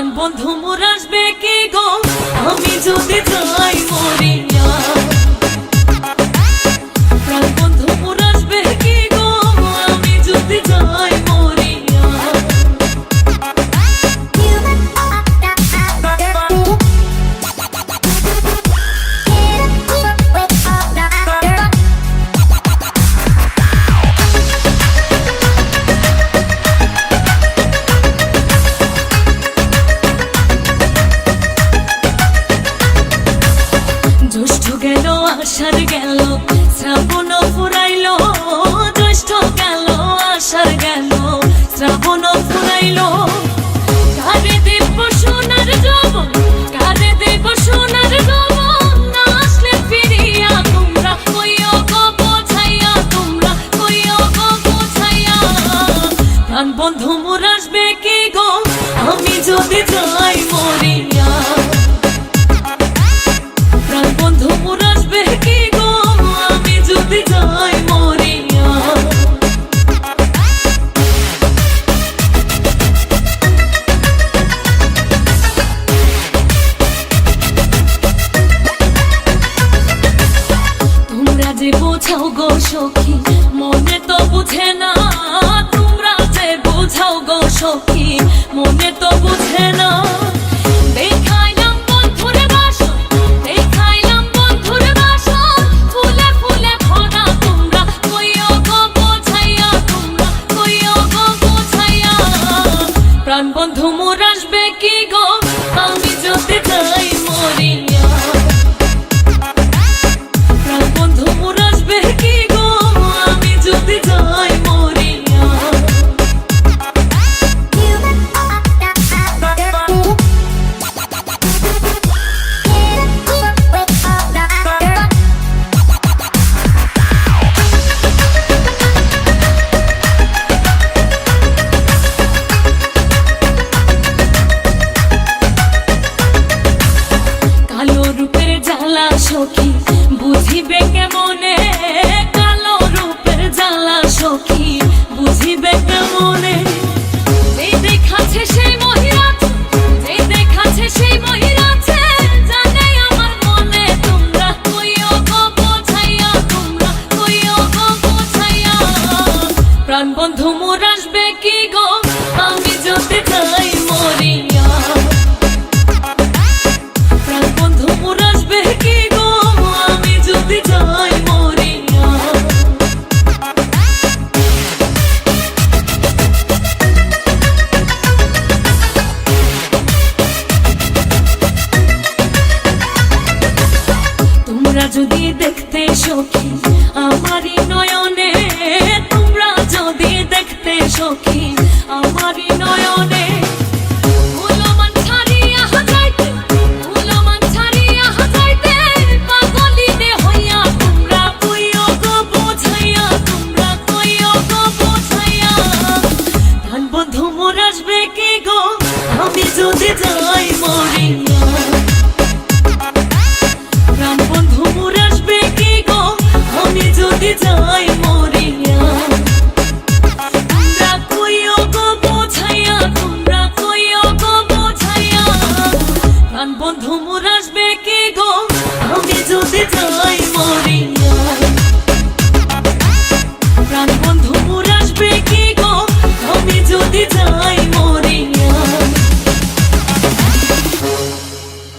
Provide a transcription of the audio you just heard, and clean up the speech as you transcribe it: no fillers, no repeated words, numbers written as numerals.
প্রাণ বন্ধু মোর আসবে কি গো আমি যদি যাই মরিয়া। প্রাণ বন্ধু মোর আসবে কি গো আমি যদি যাই মরিয়া। জ্যৈষ্ঠ গেল আষাঢ় গেল শ্রাবণ ফুরাইল, জ্যৈষ্ঠ গেল আষাঢ় গেল শ্রাবণ ফুরাইল। কারে দেব সোনার যৌবন, কারে দেব সোনার যৌবন, না আসলে ফিরিয়া তোমরা কইও গো বোঝাইয়া, তোমরা কইও গো বোঝাইয়া। প্রাণ বন্ধু মোর আসবে কি গো আমি যদি যাই মরিয়া। প্রাণ বন্ধু মোর আসবে কি গো আমি যদি যাই মরিয়া। তোমরা যে বোঝাও গো সখী মনে তো বুঝে না, তোমরা যে বোঝাও গো সখী মনে তো বুঝে না। দেখাইলাম বন্ধুর বাসন, দেখাইলাম বন্ধুর বাসন, ফুলে ফুলে ভরা তোমরা কইও গো বোঝাইয়া, তোমরা কইও গো বোঝাইয়া। প্রাণ বন্ধু মোর আসবে কি গো আমি যদি যাই মরিয়া। প্রাণ বন্ধু মোর আসবে কি গো আমি যদি যাই মরিয়া। কালো রূপের জ্বালা সখী বুঝিবে কেমনে, কালো রূপের জ্বালা সখী বুঝিবে কেমনে। যেই দেখাছে সেই মহিরাছে, যেই দেখাছে সেই মহিরাছে, জানে আমার মনে তোমরা কইও গো বোঝাইয়া, তোমরা কইও গো বোঝাইয়া। প্রাণ বন্ধু মোর আসবে কি গো আমি যদি যাই মরিয়া। প্রাণ বন্ধু মোর আসবে কি গো আমি যদি যাই মরিয়া। তোমরা যদি দেখতে সখী আমারই নয়নে, তোমরা যদি দেখতে সখী আমারই নয়নে। ফুলমান ছাড়িয়া যাইতে, ফুলমান ছাড়িয়া যাইতে, পাগলিনে হইয়া তোমরা কইও গো বোঝাইয়া, তোমরা কইও গো বোঝাইয়া। প্রাণ বন্ধু মোর আসবে কি গো আমি যদি যাই মরিয়া। প্রাণ বন্ধু মোর আসবে কি গো আমি যদি যাই